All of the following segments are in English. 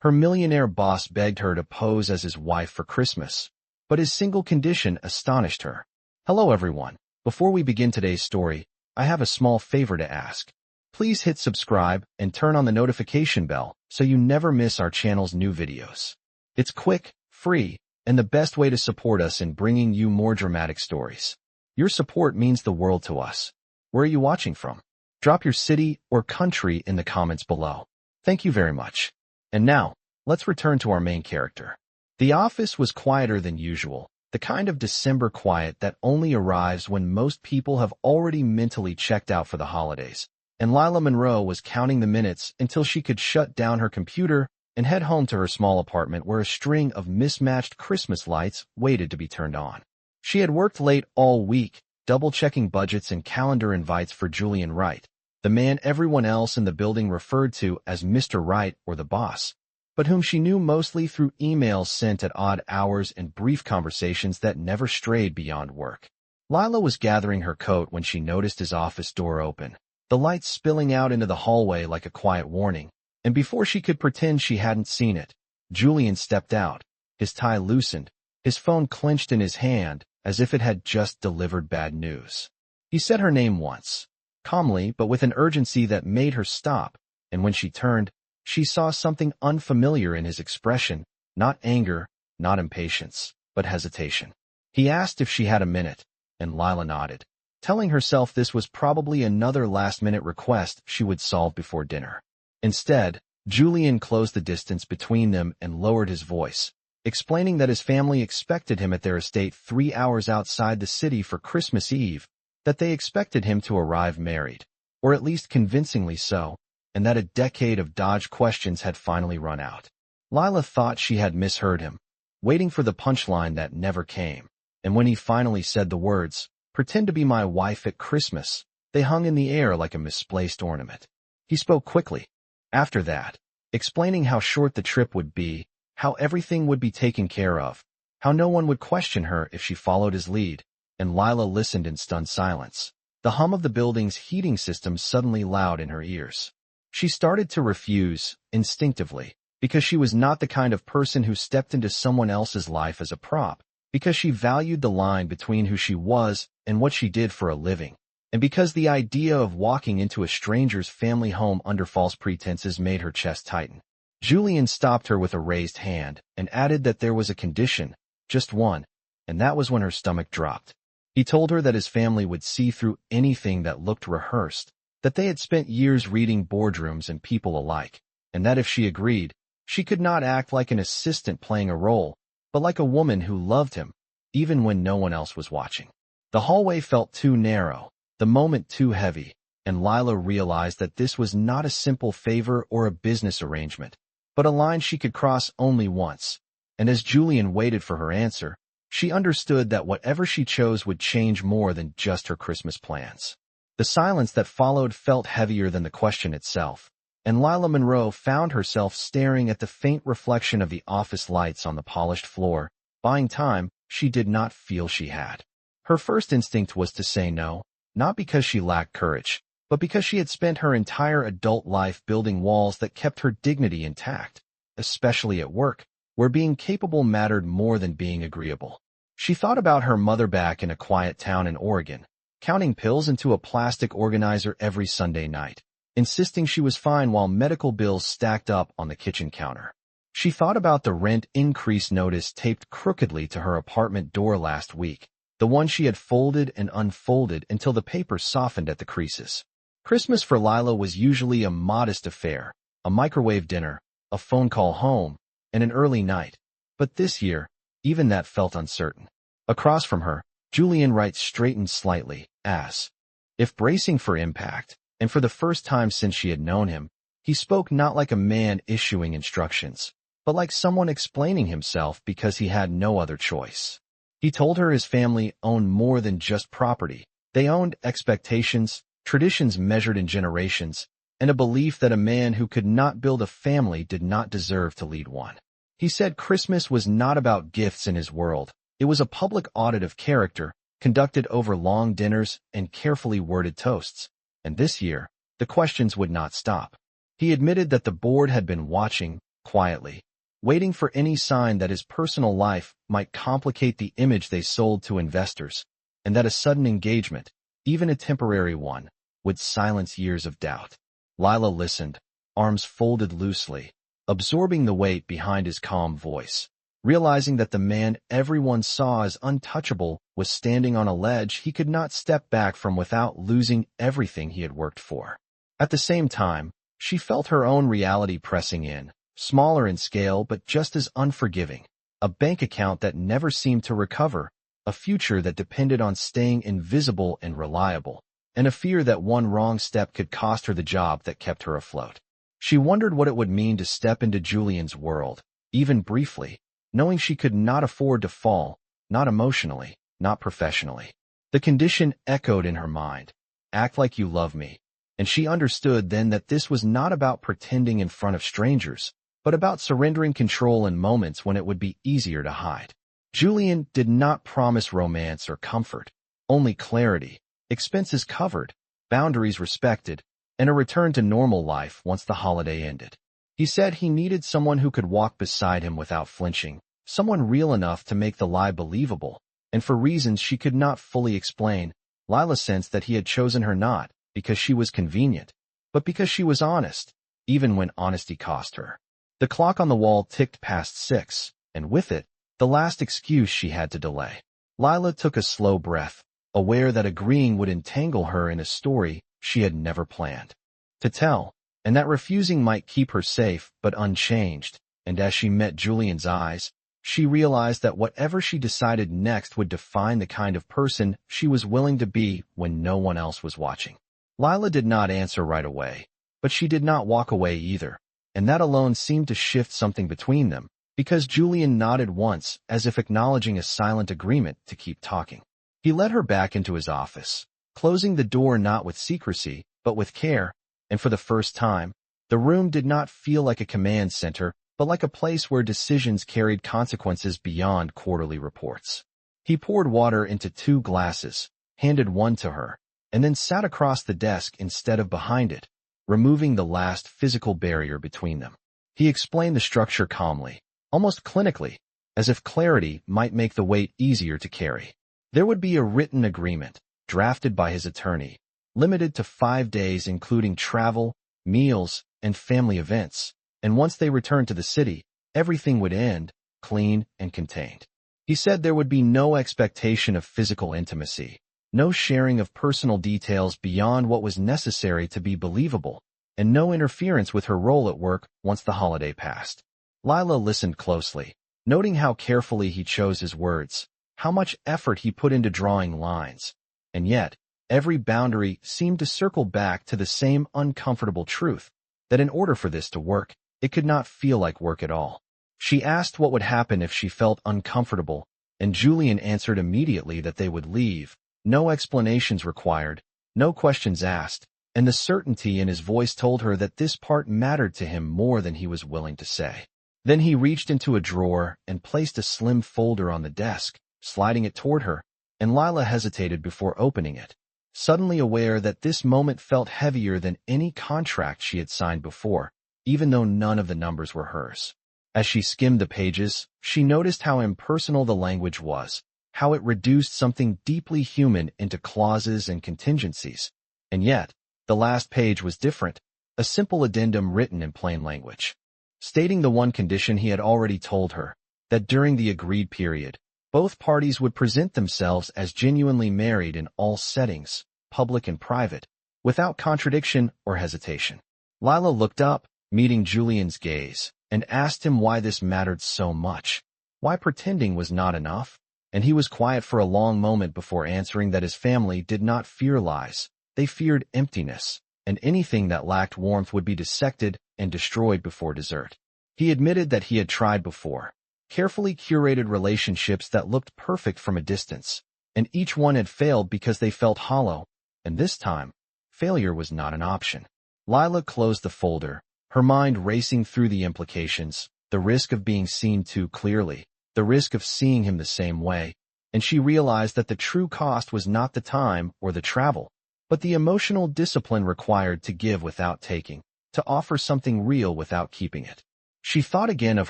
Her millionaire boss begged her to pose as his wife for Christmas, but his single condition astonished her. Hello everyone. Before we begin today's story, I have a small favor to ask. Please hit subscribe and turn on the notification bell so you never miss our channel's new videos. It's quick, free, and the best way to support us in bringing you more dramatic stories. Your support means the world to us. Where are you watching from? Drop your city or country in the comments below. Thank you very much. And now, let's return to our main character. The office was quieter than usual, the kind of December quiet that only arrives when most people have already mentally checked out for the holidays. And Lila Monroe was counting the minutes until she could shut down her computer and head home to her small apartment where a string of mismatched Christmas lights waited to be turned on. She had worked late all week, double-checking budgets and calendar invites for Julian Wright, the man everyone else in the building referred to as Mr. Wright or the boss, but whom she knew mostly through emails sent at odd hours and brief conversations that never strayed beyond work. Lila was gathering her coat when she noticed his office door open, the lights spilling out into the hallway like a quiet warning, and before she could pretend she hadn't seen it, Julian stepped out, his tie loosened, his phone clenched in his hand as if it had just delivered bad news. He said her name once, calmly but with an urgency that made her stop, and when she turned, she saw something unfamiliar in his expression, not anger, not impatience, but hesitation. He asked if she had a minute, and Lila nodded, telling herself this was probably another last-minute request she would solve before dinner. Instead, Julian closed the distance between them and lowered his voice, explaining that his family expected him at their estate 3 hours outside the city for Christmas Eve, that they expected him to arrive married, or at least convincingly so, and that a decade of dodged questions had finally run out. Lila thought she had misheard him, waiting for the punchline that never came, and when he finally said the words, "Pretend to be my wife at Christmas," they hung in the air like a misplaced ornament. He spoke quickly, after that, explaining how short the trip would be, how everything would be taken care of, how no one would question her if she followed his lead, and Lila listened in stunned silence, the hum of the building's heating system suddenly loud in her ears. She started to refuse, instinctively, because she was not the kind of person who stepped into someone else's life as a prop, because she valued the line between who she was and what she did for a living, and because the idea of walking into a stranger's family home under false pretenses made her chest tighten. Julian stopped her with a raised hand and added that there was a condition, just one, and that was when her stomach dropped. He told her that his family would see through anything that looked rehearsed, that they had spent years reading boardrooms and people alike, and that if she agreed, she could not act like an assistant playing a role, but like a woman who loved him, even when no one else was watching. The hallway felt too narrow, the moment too heavy, and Lila realized that this was not a simple favor or a business arrangement, but a line she could cross only once, and as Julian waited for her answer, she understood that whatever she chose would change more than just her Christmas plans. The silence that followed felt heavier than the question itself, and Lila Monroe found herself staring at the faint reflection of the office lights on the polished floor, buying time she did not feel she had. Her first instinct was to say no, not because she lacked courage, but because she had spent her entire adult life building walls that kept her dignity intact, especially at work, where being capable mattered more than being agreeable. She thought about her mother back in a quiet town in Oregon, counting pills into a plastic organizer every Sunday night, insisting she was fine while medical bills stacked up on the kitchen counter. She thought about the rent increase notice taped crookedly to her apartment door last week, the one she had folded and unfolded until the paper softened at the creases. Christmas for Lila was usually a modest affair, a microwave dinner, a phone call home, and an early night. But this year, even that felt uncertain. Across from her, Julian Wright straightened slightly, as if bracing for impact, and for the first time since she had known him, he spoke not like a man issuing instructions, but like someone explaining himself because he had no other choice. He told her his family owned more than just property. They owned expectations, traditions measured in generations, and a belief that a man who could not build a family did not deserve to lead one. He said Christmas was not about gifts in his world. It was a public audit of character, conducted over long dinners and carefully worded toasts. And this year, the questions would not stop. He admitted that the board had been watching, quietly, waiting for any sign that his personal life might complicate the image they sold to investors, and that a sudden engagement, even a temporary one, would silence years of doubt. Lila listened, arms folded loosely, absorbing the weight behind his calm voice, realizing that the man everyone saw as untouchable was standing on a ledge he could not step back from without losing everything he had worked for. At the same time, she felt her own reality pressing in, smaller in scale but just as unforgiving, a bank account that never seemed to recover, a future that depended on staying invisible and reliable, and a fear that one wrong step could cost her the job that kept her afloat. She wondered what it would mean to step into Julian's world, even briefly, knowing she could not afford to fall, not emotionally, not professionally. The condition echoed in her mind, act like you love me, and she understood then that this was not about pretending in front of strangers, but about surrendering control in moments when it would be easier to hide. Julian did not promise romance or comfort, only clarity, expenses covered, boundaries respected, and a return to normal life once the holiday ended. He said he needed someone who could walk beside him without flinching, someone real enough to make the lie believable, and for reasons she could not fully explain, Lila sensed that he had chosen her not because she was convenient, but because she was honest, even when honesty cost her. The clock on the wall ticked past 6, and with it, the last excuse she had to delay. Lila took a slow breath, aware that agreeing would entangle her in a story she had never planned to tell, and that refusing might keep her safe but unchanged, and as she met Julian's eyes, she realized that whatever she decided next would define the kind of person she was willing to be when no one else was watching. Lila did not answer right away, but she did not walk away either, and that alone seemed to shift something between them, because Julian nodded once as if acknowledging a silent agreement to keep talking. He led her back into his office, closing the door not with secrecy, but with care, and for the first time, the room did not feel like a command center, but like a place where decisions carried consequences beyond quarterly reports. He poured water into 2 glasses, handed one to her, and then sat across the desk instead of behind it, removing the last physical barrier between them. He explained the structure calmly, almost clinically, as if clarity might make the weight easier to carry. There would be a written agreement, drafted by his attorney, limited to 5 days including travel, meals, and family events, and once they returned to the city, everything would end, clean and contained. He said there would be no expectation of physical intimacy, no sharing of personal details beyond what was necessary to be believable, and no interference with her role at work once the holiday passed. Lila listened closely, noting how carefully he chose his words, how much effort he put into drawing lines, and yet, every boundary seemed to circle back to the same uncomfortable truth, that in order for this to work, it could not feel like work at all. She asked what would happen if she felt uncomfortable, and Julian answered immediately that they would leave, no explanations required, no questions asked, and the certainty in his voice told her that this part mattered to him more than he was willing to say. Then he reached into a drawer and placed a slim folder on the desk, sliding it toward her, and Lila hesitated before opening it, suddenly aware that this moment felt heavier than any contract she had signed before, even though none of the numbers were hers. As she skimmed the pages, she noticed how impersonal the language was, how it reduced something deeply human into clauses and contingencies. And yet, the last page was different, a simple addendum written in plain language, stating the one condition he had already told her, that during the agreed period, both parties would present themselves as genuinely married in all settings, public and private, without contradiction or hesitation. Lila looked up, meeting Julian's gaze, and asked him why this mattered so much, why pretending was not enough, and he was quiet for a long moment before answering that his family did not fear lies, they feared emptiness, and anything that lacked warmth would be dissected and destroyed before dessert. He admitted that he had tried before, carefully curated relationships that looked perfect from a distance, and each one had failed because they felt hollow, and this time, failure was not an option. Lila closed the folder, her mind racing through the implications, the risk of being seen too clearly, the risk of seeing him the same way, and she realized that the true cost was not the time or the travel, but the emotional discipline required to give without taking, to offer something real without keeping it. She thought again of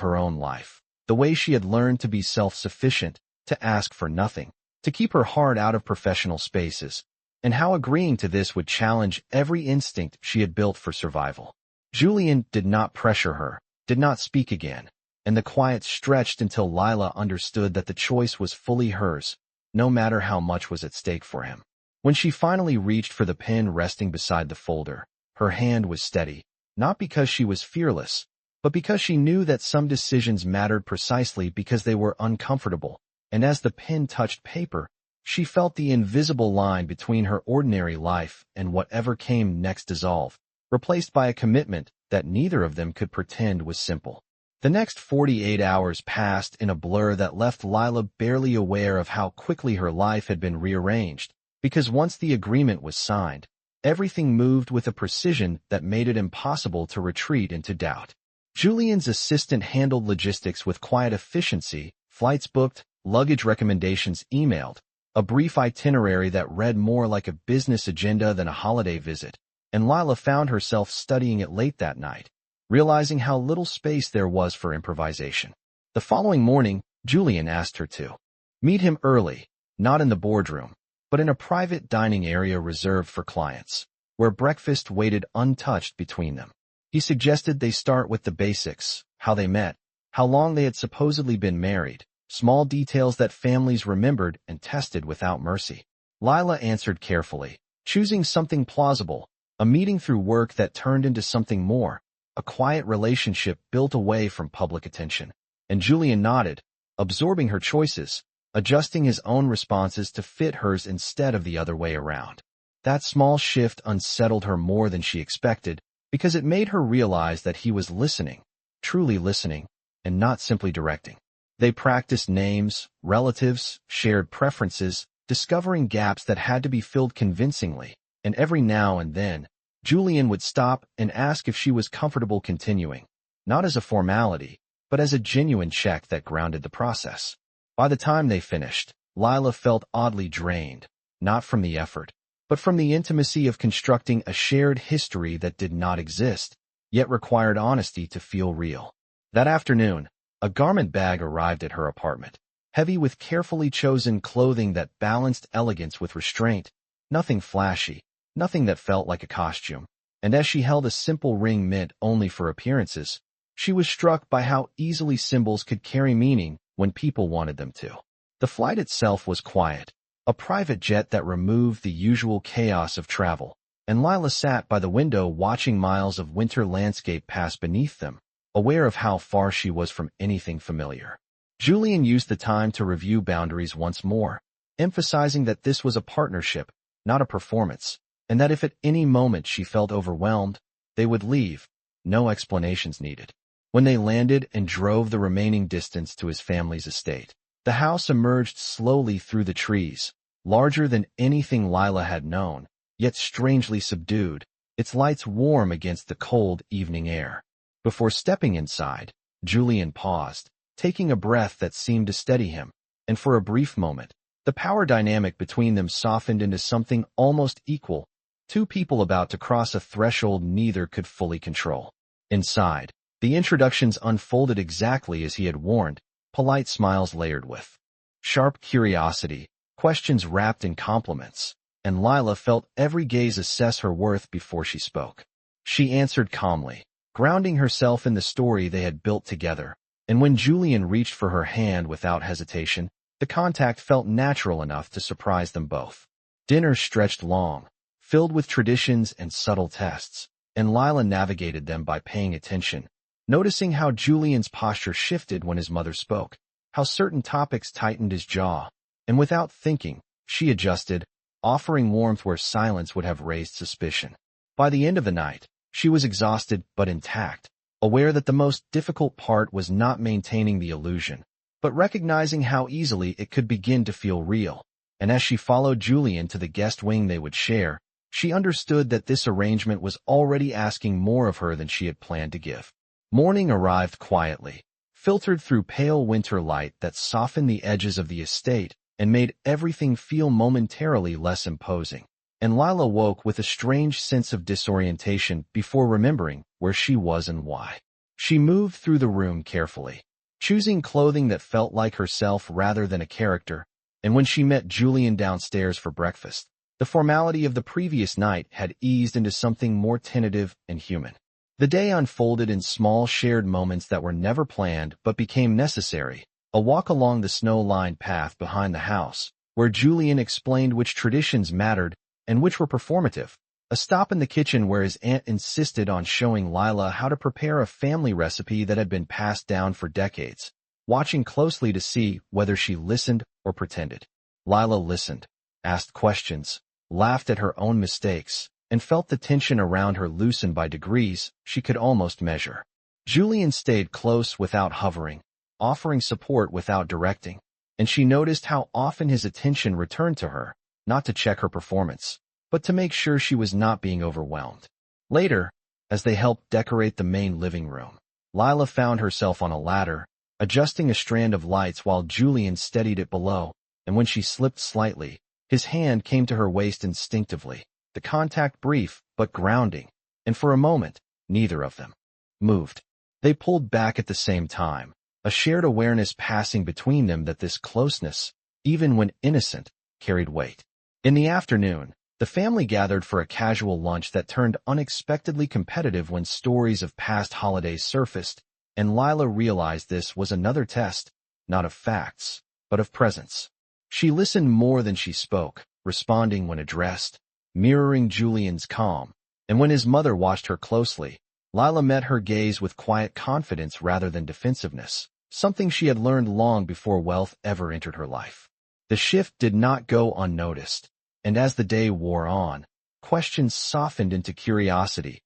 her own life, the way she had learned to be self-sufficient, to ask for nothing, to keep her heart out of professional spaces, and how agreeing to this would challenge every instinct she had built for survival. Julian did not pressure her, did not speak again, and the quiet stretched until Lila understood that the choice was fully hers, no matter how much was at stake for him. When she finally reached for the pen resting beside the folder, her hand was steady, not because she was fearless, but because she knew that some decisions mattered precisely because they were uncomfortable, and as the pen touched paper, she felt the invisible line between her ordinary life and whatever came next dissolve, replaced by a commitment that neither of them could pretend was simple. The next 48 hours passed in a blur that left Lila barely aware of how quickly her life had been rearranged, because once the agreement was signed, everything moved with a precision that made it impossible to retreat into doubt. Julian's assistant handled logistics with quiet efficiency, flights booked, luggage recommendations emailed, a brief itinerary that read more like a business agenda than a holiday visit, and Lila found herself studying it late that night, realizing how little space there was for improvisation. The following morning, Julian asked her to meet him early, not in the boardroom, but in a private dining area reserved for clients, where breakfast waited untouched between them. He suggested they start with the basics, how they met, how long they had supposedly been married, small details that families remembered and tested without mercy. Lila answered carefully, choosing something plausible, a meeting through work that turned into something more, a quiet relationship built away from public attention. And Julian nodded, absorbing her choices, adjusting his own responses to fit hers instead of the other way around. That small shift unsettled her more than she expected, because it made her realize that he was listening, truly listening, and not simply directing. They practiced names, relatives, shared preferences, discovering gaps that had to be filled convincingly, and every now and then, Julian would stop and ask if she was comfortable continuing, not as a formality, but as a genuine check that grounded the process. By the time they finished, Lila felt oddly drained, not from the effort, but from the intimacy of constructing a shared history that did not exist, yet required honesty to feel real. That afternoon, a garment bag arrived at her apartment, heavy with carefully chosen clothing that balanced elegance with restraint, nothing flashy, nothing that felt like a costume. And as she held a simple ring meant only for appearances, she was struck by how easily symbols could carry meaning when people wanted them to. The flight itself was quiet, a private jet that removed the usual chaos of travel, and Lila sat by the window watching miles of winter landscape pass beneath them, aware of how far she was from anything familiar. Julian used the time to review boundaries once more, emphasizing that this was a partnership, not a performance, and that if at any moment she felt overwhelmed, they would leave, no explanations needed. When they landed and drove the remaining distance to his family's estate, the house emerged slowly through the trees, larger than anything Lila had known, yet strangely subdued, its lights warm against the cold evening air. Before stepping inside, Julian paused, taking a breath that seemed to steady him, and for a brief moment, the power dynamic between them softened into something almost equal, two people about to cross a threshold neither could fully control. Inside, the introductions unfolded exactly as he had warned, polite smiles layered with sharp curiosity, questions wrapped in compliments, and Lila felt every gaze assess her worth before she spoke. She answered calmly, grounding herself in the story they had built together, and when Julian reached for her hand without hesitation, the contact felt natural enough to surprise them both. Dinner stretched long, filled with traditions and subtle tests, and Lila navigated them by paying attention, noticing how Julian's posture shifted when his mother spoke, how certain topics tightened his jaw, and without thinking, she adjusted, offering warmth where silence would have raised suspicion. By the end of the night, she was exhausted but intact, aware that the most difficult part was not maintaining the illusion, but recognizing how easily it could begin to feel real. And as she followed Julian to the guest wing they would share, she understood that this arrangement was already asking more of her than she had planned to give. Morning arrived quietly, filtered through pale winter light that softened the edges of the estate and made everything feel momentarily less imposing. And Lila woke with a strange sense of disorientation before remembering where she was and why. She moved through the room carefully, choosing clothing that felt like herself rather than a character, and when she met Julian downstairs for breakfast, the formality of the previous night had eased into something more tentative and human. The day unfolded in small shared moments that were never planned but became necessary. A walk along the snow-lined path behind the house, where Julian explained which traditions mattered and which were performative. A stop in the kitchen where his aunt insisted on showing Lila how to prepare a family recipe that had been passed down for decades, watching closely to see whether she listened or pretended. Lila listened, asked questions, laughed at her own mistakes, and felt the tension around her loosen by degrees she could almost measure. Julian stayed close without hovering, offering support without directing, and she noticed how often his attention returned to her, not to check her performance, but to make sure she was not being overwhelmed. Later, as they helped decorate the main living room, Lila found herself on a ladder, adjusting a strand of lights while Julian steadied it below, and when she slipped slightly, his hand came to her waist instinctively, the contact brief but grounding, and for a moment, neither of them moved. They pulled back at the same time, a shared awareness passing between them that this closeness, even when innocent, carried weight. In the afternoon, the family gathered for a casual lunch that turned unexpectedly competitive when stories of past holidays surfaced, and Lila realized this was another test, not of facts, but of presence. She listened more than she spoke, responding when addressed, mirroring Julian's calm, and when his mother watched her closely, Lila met her gaze with quiet confidence rather than defensiveness, something she had learned long before wealth ever entered her life. The shift did not go unnoticed, and as the day wore on, questions softened into curiosity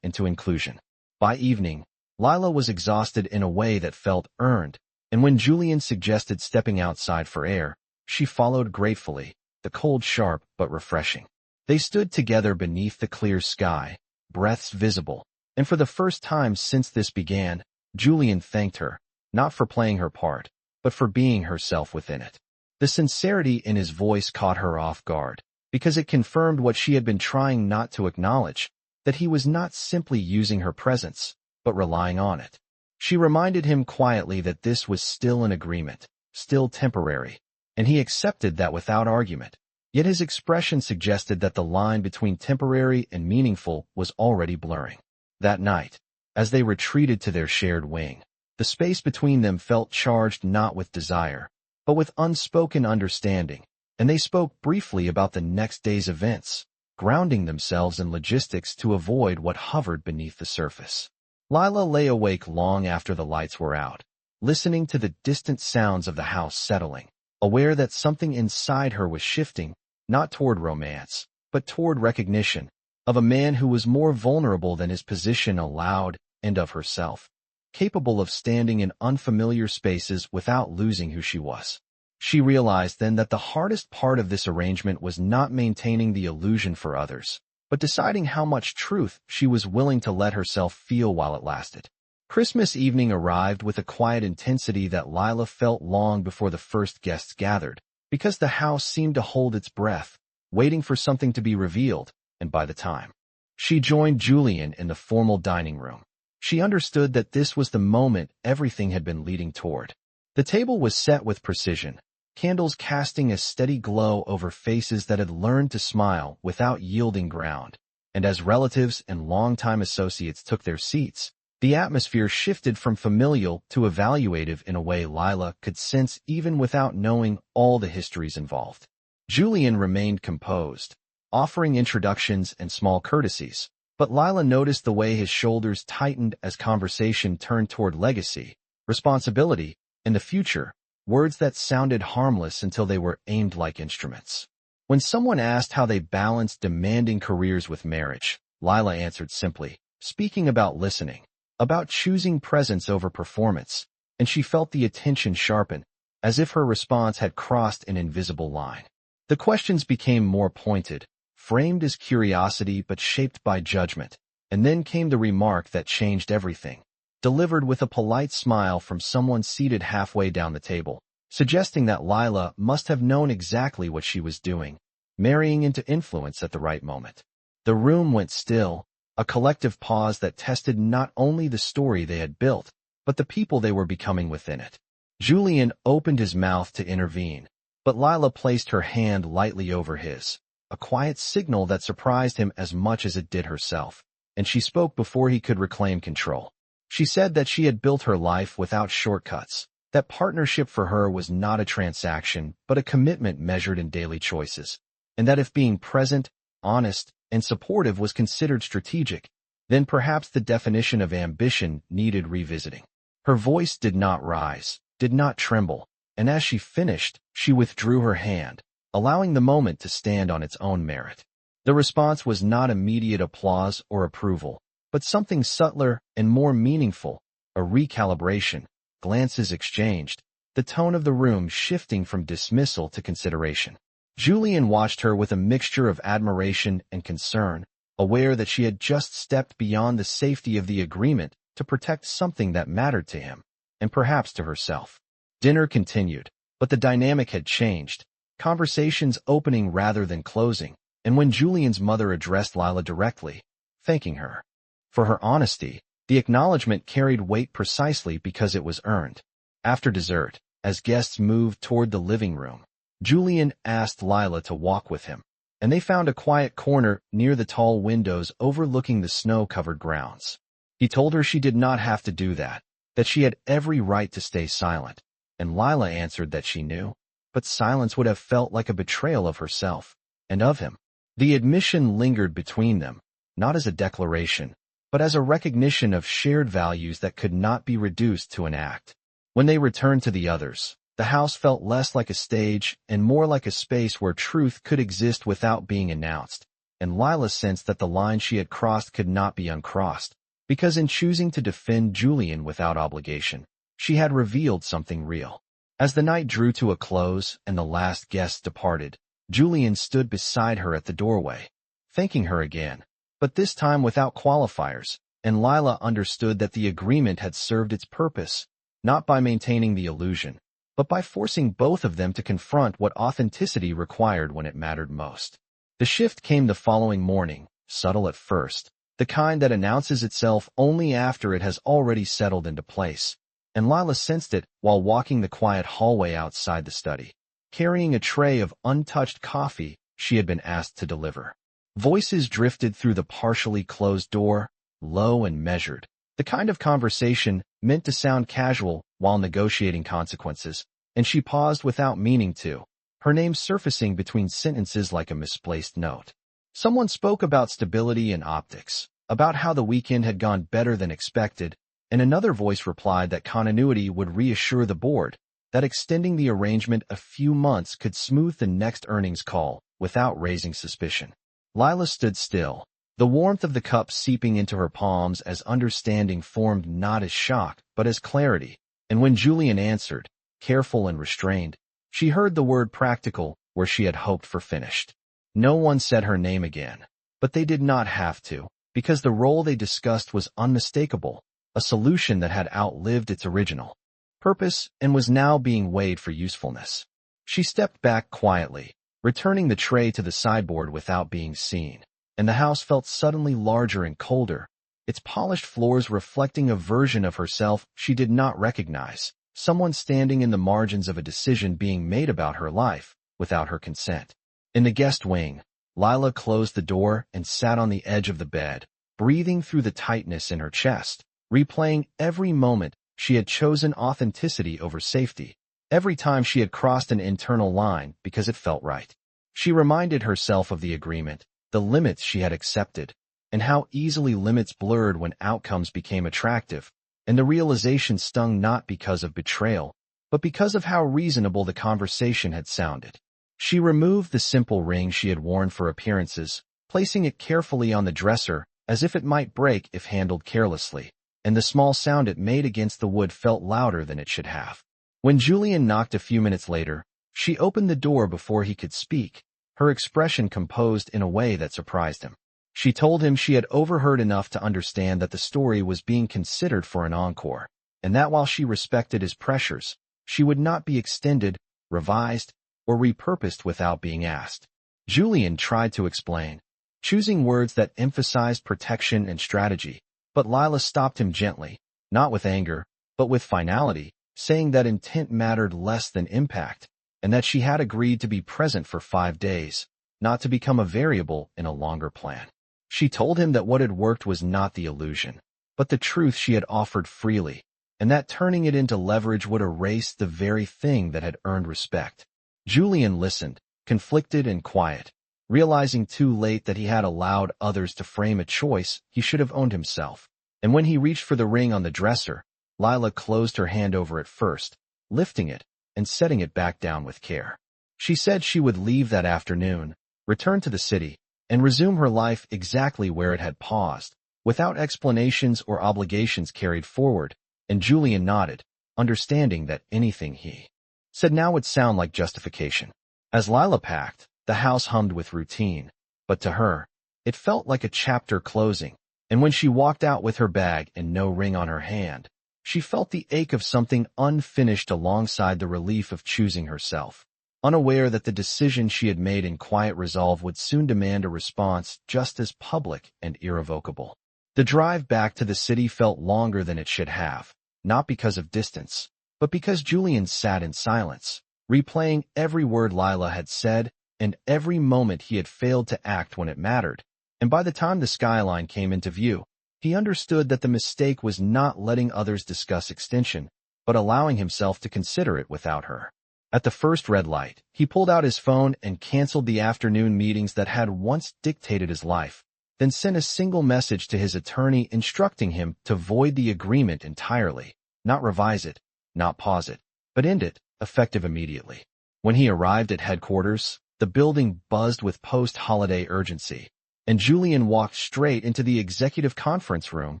into inclusion. By evening, Lila was exhausted in a way that felt earned, and when Julian suggested stepping outside for air, she followed gratefully, the cold sharp but refreshing. They stood together beneath the clear sky, breaths visible, and for the first time since this began, Julian thanked her, not for playing her part, but for being herself within it. The sincerity in his voice caught her off guard, because it confirmed what she had been trying not to acknowledge, that he was not simply using her presence, but relying on it. She reminded him quietly that this was still an agreement, still temporary, and he accepted that without argument. Yet his expression suggested that the line between temporary and meaningful was already blurring. That night, as they retreated to their shared wing, the space between them felt charged not with desire, but with unspoken understanding, and they spoke briefly about the next day's events, grounding themselves in logistics to avoid what hovered beneath the surface. Lila lay awake long after the lights were out, listening to the distant sounds of the house settling, aware that something inside her was shifting, not toward romance, but toward recognition, of a man who was more vulnerable than his position allowed, and of herself, capable of standing in unfamiliar spaces without losing who she was. She realized then that the hardest part of this arrangement was not maintaining the illusion for others, but deciding how much truth she was willing to let herself feel while it lasted. Christmas evening arrived with a quiet intensity that Lila felt long before the first guests gathered, because the house seemed to hold its breath, waiting for something to be revealed, and by the time she joined Julian in the formal dining room, she understood that this was the moment everything had been leading toward. The table was set with precision, candles casting a steady glow over faces that had learned to smile without yielding ground, and as relatives and longtime associates took their seats, the atmosphere shifted from familial to evaluative in a way Lila could sense even without knowing all the histories involved. Julian remained composed, offering introductions and small courtesies, but Lila noticed the way his shoulders tightened as conversation turned toward legacy, responsibility, and the future, words that sounded harmless until they were aimed like instruments. When someone asked how they balanced demanding careers with marriage, Lila answered simply, speaking about listening, about choosing presence over performance, and she felt the attention sharpen, as if her response had crossed an invisible line. The questions became more pointed, framed as curiosity but shaped by judgment, and then came the remark that changed everything, delivered with a polite smile from someone seated halfway down the table, suggesting that Lila must have known exactly what she was doing, marrying into influence at the right moment. The room went still, a collective pause that tested not only the story they had built, but the people they were becoming within it. Julian opened his mouth to intervene, but Lila placed her hand lightly over his, a quiet signal that surprised him as much as it did herself, and she spoke before he could reclaim control. She said that she had built her life without shortcuts, that partnership for her was not a transaction but a commitment measured in daily choices, and that if being present, honest, and supportive was considered strategic, then perhaps the definition of ambition needed revisiting. Her voice did not rise, did not tremble, and as she finished, she withdrew her hand, allowing the moment to stand on its own merit. The response was not immediate applause or approval, but something subtler and more meaningful, a recalibration, glances exchanged, the tone of the room shifting from dismissal to consideration. Julian watched her with a mixture of admiration and concern, aware that she had just stepped beyond the safety of the agreement to protect something that mattered to him, and perhaps to herself. Dinner continued, but the dynamic had changed, conversations opening rather than closing, and when Julian's mother addressed Lila directly, thanking her for her honesty, the acknowledgement carried weight precisely because it was earned. After dessert, as guests moved toward the living room, Julian asked Lila to walk with him, and they found a quiet corner near the tall windows overlooking the snow-covered grounds. He told her she did not have to do that she had every right to stay silent, and Lila answered that she knew, but silence would have felt like a betrayal of herself and of him. The admission lingered between them, not as a declaration, but as a recognition of shared values that could not be reduced to an act. When they returned to the others, the house felt less like a stage and more like a space where truth could exist without being announced, and Lila sensed that the line she had crossed could not be uncrossed, because in choosing to defend Julian without obligation, she had revealed something real. As the night drew to a close and the last guest departed, Julian stood beside her at the doorway, thanking her again, but this time without qualifiers, and Lila understood that the agreement had served its purpose, not by maintaining the illusion, but by forcing both of them to confront what authenticity required when it mattered most. The shift came the following morning, subtle at first, the kind that announces itself only after it has already settled into place, and Lila sensed it while walking the quiet hallway outside the study, carrying a tray of untouched coffee she had been asked to deliver. Voices drifted through the partially closed door, low and measured, the kind of conversation meant to sound casual while negotiating consequences, and she paused without meaning to, her name surfacing between sentences like a misplaced note. Someone spoke about stability and optics, about how the weekend had gone better than expected, and another voice replied that continuity would reassure the board, that extending the arrangement a few months could smooth the next earnings call without raising suspicion. Lila stood still, the warmth of the cup seeping into her palms as understanding formed not as shock but as clarity, and when Julian answered, careful and restrained, she heard the word practical where she had hoped for finished. No one said her name again, but they did not have to, because the role they discussed was unmistakable, a solution that had outlived its original purpose and was now being weighed for usefulness. She stepped back quietly, returning the tray to the sideboard without being seen, and the house felt suddenly larger and colder, its polished floors reflecting a version of herself she did not recognize, someone standing in the margins of a decision being made about her life, without her consent. In the guest wing, Lila closed the door and sat on the edge of the bed, breathing through the tightness in her chest, replaying every moment she had chosen authenticity over safety, every time she had crossed an internal line because it felt right. She reminded herself of the agreement, the limits she had accepted, and how easily limits blurred when outcomes became attractive, and the realization stung not because of betrayal, but because of how reasonable the conversation had sounded. She removed the simple ring she had worn for appearances, placing it carefully on the dresser as if it might break if handled carelessly, and the small sound it made against the wood felt louder than it should have. When Julian knocked a few minutes later, she opened the door before he could speak, her expression composed in a way that surprised him. She told him she had overheard enough to understand that the story was being considered for an encore, and that while she respected his pressures, she would not be extended, revised, or repurposed without being asked. Julian tried to explain, choosing words that emphasized protection and strategy. But Lila stopped him gently, not with anger, but with finality, saying that intent mattered less than impact, and that she had agreed to be present for 5 days, not to become a variable in a longer plan. She told him that what had worked was not the illusion, but the truth she had offered freely, and that turning it into leverage would erase the very thing that had earned respect. Julian listened, conflicted and quiet, realizing too late that he had allowed others to frame a choice he should have owned himself. And when he reached for the ring on the dresser, Lila closed her hand over it first, lifting it and setting it back down with care. She said she would leave that afternoon, return to the city, and resume her life exactly where it had paused, without explanations or obligations carried forward, and Julian nodded, understanding that anything he said now would sound like justification. As Lila packed, the house hummed with routine, but to her, it felt like a chapter closing, and when she walked out with her bag and no ring on her hand, she felt the ache of something unfinished alongside the relief of choosing herself, unaware that the decision she had made in quiet resolve would soon demand a response just as public and irrevocable. The drive back to the city felt longer than it should have, not because of distance, but because Julian sat in silence, replaying every word Lila had said and every moment he had failed to act when it mattered. And by the time the skyline came into view, he understood that the mistake was not letting others discuss extension, but allowing himself to consider it without her. At the first red light, he pulled out his phone and canceled the afternoon meetings that had once dictated his life, then sent a single message to his attorney instructing him to void the agreement entirely, not revise it, not pause it, but end it, effective immediately. When he arrived at headquarters, the building buzzed with post-holiday urgency, and Julian walked straight into the executive conference room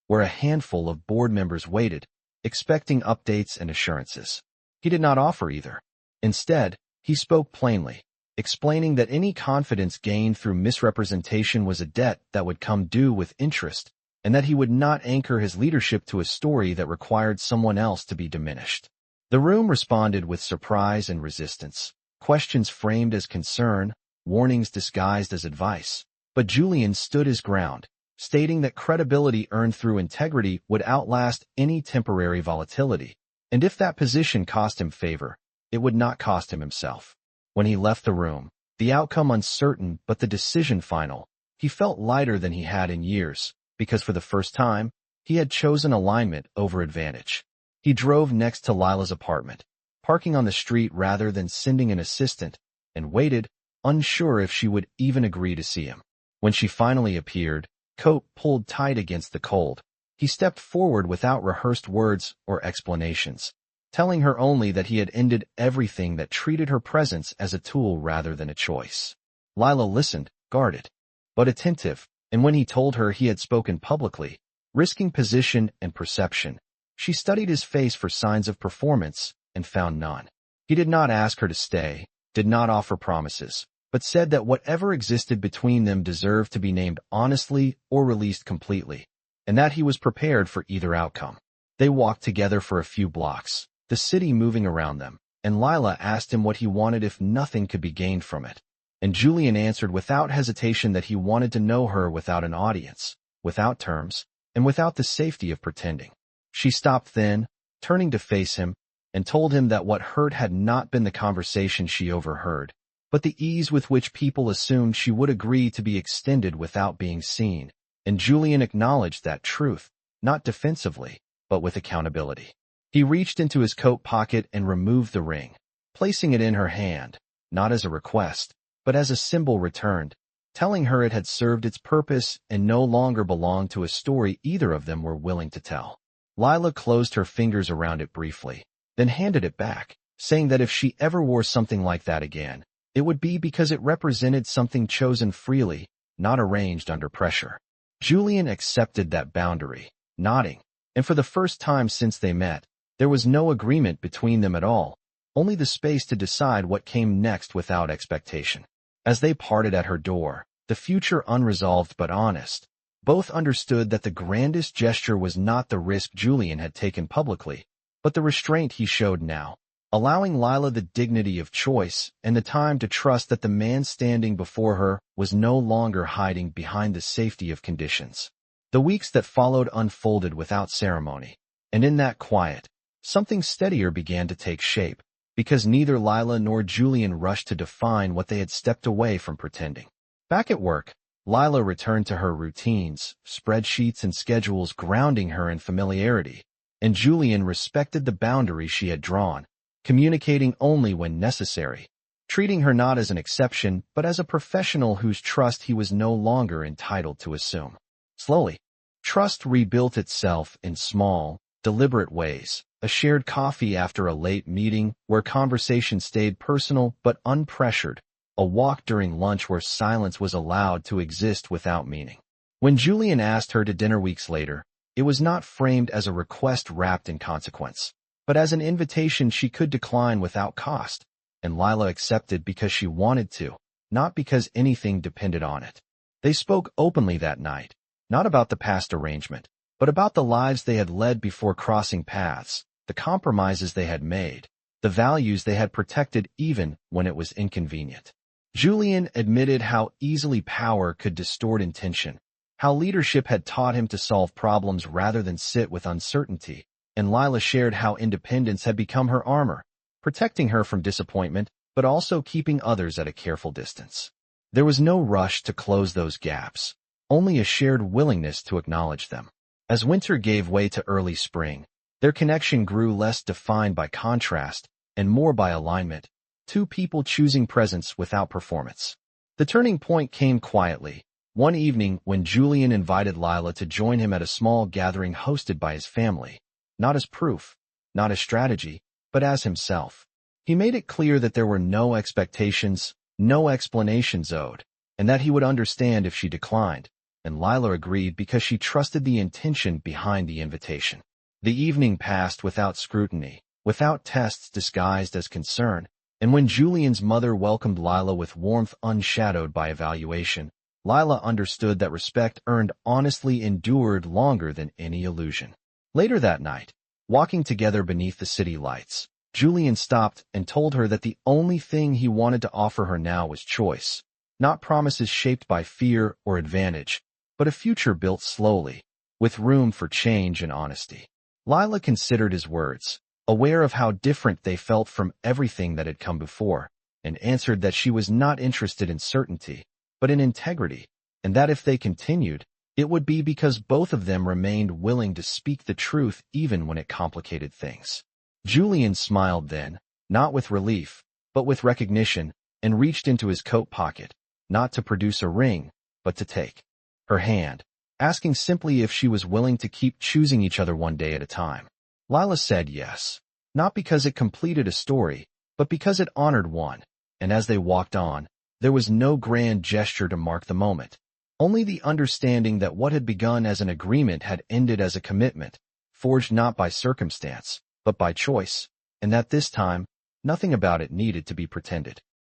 where a handful of board members waited, expecting updates and assurances. He did not offer either. Instead, he spoke plainly, explaining that any confidence gained through misrepresentation was a debt that would come due with interest, and that he would not anchor his leadership to a story that required someone else to be diminished. The room responded with surprise and resistance, questions framed as concern, warnings disguised as advice. But Julian stood his ground, stating that credibility earned through integrity would outlast any temporary volatility, and if that position cost him favor, it would not cost him himself. When he left the room, the outcome uncertain but the decision final, he felt lighter than he had in years, because for the first time, he had chosen alignment over advantage. He drove next to Lila's apartment, parking on the street rather than sending an assistant, and waited, unsure if she would even agree to see him. When she finally appeared, coat pulled tight against the cold, he stepped forward without rehearsed words or explanations, telling her only that he had ended everything that treated her presence as a tool rather than a choice. Lila listened, guarded, but attentive, and when he told her he had spoken publicly, risking position and perception, she studied his face for signs of performance and found none. He did not ask her to stay, did not offer promises, but said that whatever existed between them deserved to be named honestly or released completely, and that he was prepared for either outcome. They walked together for a few blocks, the city moving around them, and Lila asked him what he wanted if nothing could be gained from it. And Julian answered without hesitation that he wanted to know her without an audience, without terms, and without the safety of pretending. She stopped then, turning to face him, and told him that what hurt had not been the conversation she overheard, but the ease with which people assumed she would agree to be extended without being seen, and Julian acknowledged that truth, not defensively, but with accountability. He reached into his coat pocket and removed the ring, placing it in her hand, not as a request, but as a symbol returned, telling her it had served its purpose and no longer belonged to a story either of them were willing to tell. Lila closed her fingers around it briefly, then handed it back, saying that if she ever wore something like that again, it would be because it represented something chosen freely, not arranged under pressure. Julian accepted that boundary, nodding, and for the first time since they met, there was no agreement between them at all, only the space to decide what came next without expectation. As they parted at her door, the future unresolved but honest, both understood that the grandest gesture was not the risk Julian had taken publicly, but the restraint he showed now, allowing Lila the dignity of choice and the time to trust that the man standing before her was no longer hiding behind the safety of conditions. The weeks that followed unfolded without ceremony, and in that quiet, something steadier began to take shape, because neither Lila nor Julian rushed to define what they had stepped away from pretending. Back at work, Lila returned to her routines, spreadsheets and schedules grounding her in familiarity, and Julian respected the boundaries she had drawn, communicating only when necessary, treating her not as an exception but as a professional whose trust he was no longer entitled to assume. Slowly, trust rebuilt itself in small, deliberate ways. A shared coffee after a late meeting where conversation stayed personal but unpressured, a walk during lunch where silence was allowed to exist without meaning. When Julian asked her to dinner weeks later, it was not framed as a request wrapped in consequence, but as an invitation she could decline without cost, and Lila accepted because she wanted to, not because anything depended on it. They spoke openly that night, not about the past arrangement, but about the lives they had led before crossing paths, the compromises they had made, the values they had protected even when it was inconvenient. Julian admitted how easily power could distort intention, how leadership had taught him to solve problems rather than sit with uncertainty, and Lila shared how independence had become her armor, protecting her from disappointment but also keeping others at a careful distance. There was no rush to close those gaps, only a shared willingness to acknowledge them. As winter gave way to early spring, their connection grew less defined by contrast and more by alignment, two people choosing presence without performance. The turning point came quietly, one evening when Julian invited Lila to join him at a small gathering hosted by his family, not as proof, not as strategy, but as himself. He made it clear that there were no expectations, no explanations owed, and that he would understand if she declined, and Lila agreed because she trusted the intention behind the invitation. The evening passed without scrutiny, without tests disguised as concern, and when Julian's mother welcomed Lila with warmth unshadowed by evaluation, Lila understood that respect earned honestly endured longer than any illusion. Later that night, walking together beneath the city lights, Julian stopped and told her that the only thing he wanted to offer her now was choice, not promises shaped by fear or advantage, but a future built slowly, with room for change and honesty. Lila considered his words, aware of how different they felt from everything that had come before, and answered that she was not interested in certainty, but in integrity, and that if they continued, it would be because both of them remained willing to speak the truth even when it complicated things. Julian smiled then, not with relief, but with recognition, and reached into his coat pocket, not to produce a ring, but to take her hand, asking simply if she was willing to keep choosing each other one day at a time. Lila said yes, not because it completed a story, but because it honored one, and as they walked on, there was no grand gesture to mark the moment, only the understanding that what had begun as an agreement had ended as a commitment, forged not by circumstance, but by choice, and that this time, nothing about it needed to be pretended.